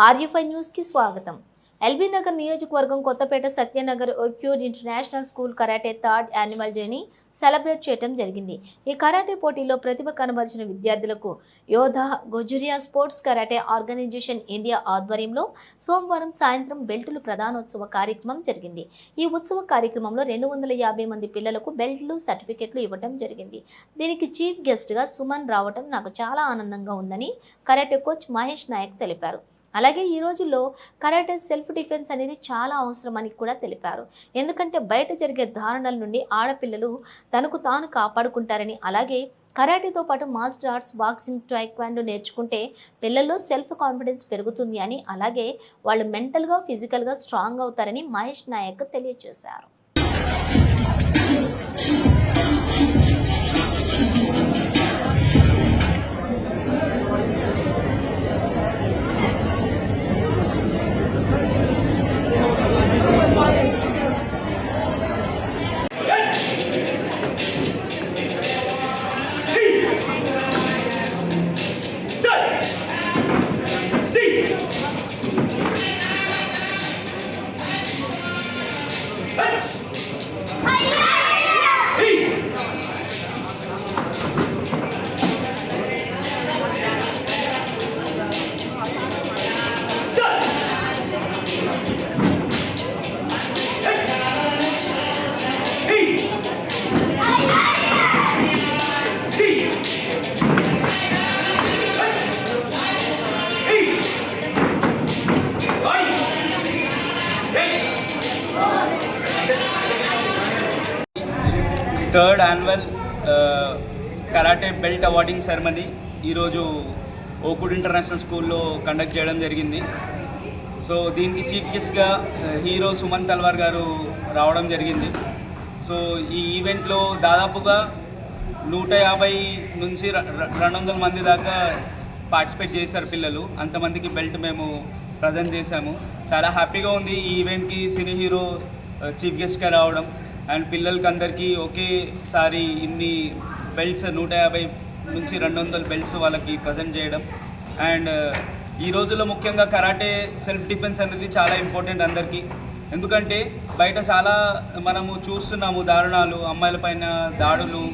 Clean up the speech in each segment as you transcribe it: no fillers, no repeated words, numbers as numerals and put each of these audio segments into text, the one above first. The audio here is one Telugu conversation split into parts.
ఆర్యఫై న్యూస్కి స్వాగతం. ఎల్బీ నగర్ నియోజకవర్గం కొత్తపేట సత్యనగర్ ఒక్యూర్ international school karate third annual డేని సెలబ్రేట్ చేయడం జరిగింది. ఈ కరాటే పోటీలో ప్రతిభ కనబరిచిన విద్యార్థులకు యోధా గొజురియా స్పోర్ట్స్ కరాటే ఆర్గనైజేషన్ ఇండియా ఆధ్వర్యంలో సోమవారం సాయంత్రం బెల్టులు ప్రదానోత్సవ కార్యక్రమం జరిగింది. ఈ ఉత్సవ కార్యక్రమంలో 250 మంది పిల్లలకు బెల్టులు, సర్టిఫికెట్లు ఇవ్వడం జరిగింది. దీనికి చీఫ్ గెస్ట్గా సుమన్ రావడం నాకు చాలా ఆనందంగా ఉందని కరాటే కోచ్ మహేష్ నాయక్ తెలిపారు. అలాగే ఈ రోజుల్లో కరాటే సెల్ఫ్ డిఫెన్స్ అనేది చాలా అవసరమని కూడా తెలిపారు. ఎందుకంటే బయట జరిగే దారుణాల నుండి ఆడపిల్లలు తనకు తాను కాపాడుకుంటారని, అలాగే కరాటేతో పాటు మార్షల్ ఆర్ట్స్, బాక్సింగ్, టైక్వాండో నేర్చుకుంటే పిల్లల్లో సెల్ఫ్ కాన్ఫిడెన్స్ పెరుగుతుంది అని, అలాగే వాళ్ళు మెంటల్గా, ఫిజికల్గా స్ట్రాంగ్ అవుతారని మహేష్ నాయక్ తెలియజేశారు. Third annual karate belt awarding ceremony ఈరోజు ఓకుడ్ ఇంటర్నేషనల్ స్కూల్లో కండక్ట్ చేయడం జరిగింది. సో దీనికి చీఫ్ గెస్ట్గా హీరో సుమన్ తల్వార్ గారు రావడం జరిగింది. సో ఈ ఈవెంట్లో దాదాపుగా 150 నుంచి 200 మంది దాకా పార్టిసిపేట్ చేశారు పిల్లలు. అంతమందికి బెల్ట్ మేము ప్రజెంట్ చేశాము. చాలా హ్యాపీగా ఉంది ఈ ఈవెంట్కి సినీ హీరో చీఫ్ గెస్ట్గా రావడం అండ్ పిల్లలకి అందరికీ ఒకేసారి ఇన్ని బెల్ట్స్ 150 నుంచి 200 బెల్ట్స్ వాళ్ళకి ప్రజెంట్ చేయడం. అండ్ ఈ రోజుల్లో ముఖ్యంగా కరాటే సెల్ఫ్ డిఫెన్స్ అనేది చాలా ఇంపార్టెంట్ అందరికీ. ఎందుకంటే బయట చాలా మనము చూస్తున్నాము దారుణాలు, అమ్మాయిలపైన దాడులు,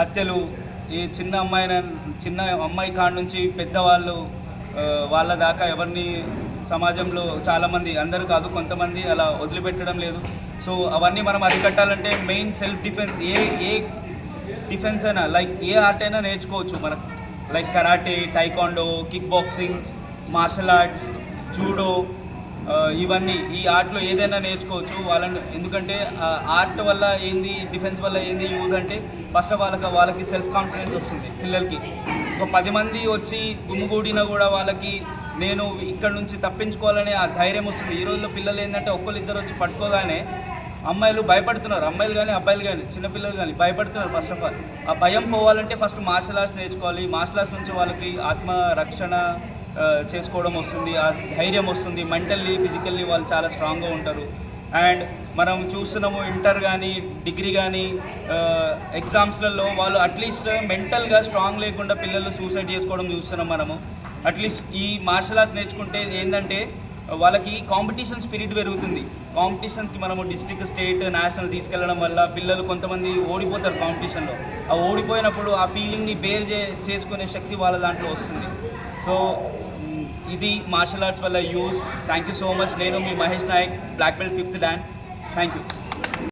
హత్యలు. ఈ చిన్న అమ్మాయి కాడ నుంచి పెద్దవాళ్ళు వాళ్ళ దాకా ఎవరిని సమాజంలో చాలామంది, అందరూ కాదు కొంతమంది అలా వదిలిపెట్టడం లేదు. సో అవన్నీ మనం అరికట్టాలంటే మెయిన్ సెల్ఫ్ డిఫెన్స్. ఏ డిఫెన్స్ అయినా, లైక్ ఏ ఆర్ట్ అయినా నేర్చుకోవచ్చు మనకు. Like karate, taekwondo, kick boxing, martial arts, judo, ఇవన్నీ ఈ ఆర్ట్లో ఏదైనా నేర్చుకోవచ్చు వాళ్ళని. ఎందుకంటే ఆర్ట్ వల్ల ఏంది, డిఫెన్స్ వల్ల ఏంది యూజ్ అంటే ఫస్ట్ వాళ్ళకి సెల్ఫ్ కాన్ఫిడెన్స్ వస్తుంది. పిల్లలకి ఒక 10 మంది వచ్చి గుమ్ముగూడినా కూడా వాళ్ళకి నేను ఇక్కడ నుంచి తప్పించుకోవాలనే ఆ ధైర్యం వస్తుంది. ఈ రోజుల్లో పిల్లలు ఏంటంటే ఒక్కరిద్దరు వచ్చి పట్టుకోగానే అమ్మాయిలు భయపడుతున్నారు. అమ్మాయిలు కానీ అబ్బాయిలు కానీ చిన్నపిల్లలు కానీ భయపడుతున్నారు. ఫస్ట్ ఆఫ్ ఆల్ ఆ భయం పోవాలంటే ఫస్ట్ మార్షల్ ఆర్ట్స్ నేర్చుకోవాలి. మార్షల్ ఆర్ట్స్ నుంచి వాళ్ళకి ఆత్మరక్షణ చేసుకోవడం వస్తుంది, ఆ ధైర్యం వస్తుంది. మెంటల్లీ, ఫిజికల్లీ వాళ్ళు చాలా స్ట్రాంగ్గా ఉంటారు. అండ్ మనం చూస్తున్నాము ఇంటర్ కానీ డిగ్రీ కానీ ఎగ్జామ్స్లలో వాళ్ళు అట్లీస్ట్ మెంటల్గా స్ట్రాంగ్ లేకుండా పిల్లలు సూసైడ్ చేసుకోవడం చూస్తున్నాం మనము. అట్లీస్ట్ ఈ మార్షల్ ఆర్ట్ నేర్చుకుంటే ఏంటంటే వాళ్ళకి కాంపిటీషన్ స్పిరిట్ పెరుగుతుంది. కాంపిటీషన్స్కి మనము డిస్ట్రిక్ట్, స్టేట్, నేషనల్ తీసుకెళ్ళడం వల్ల పిల్లలు కొంతమంది ఓడిపోతారు కాంపిటీషన్లో. ఆ ఓడిపోయినప్పుడు ఆ ఫీలింగ్ని బేర్ చేసుకునే శక్తి వాళ్ళ దాంట్లో వస్తుంది. సో ఇది మార్షల్ ఆర్ట్స్ వల్ల use. Thank you so much. నేను మీ Mahesh Nayak, black belt 5th Dan. Thank you.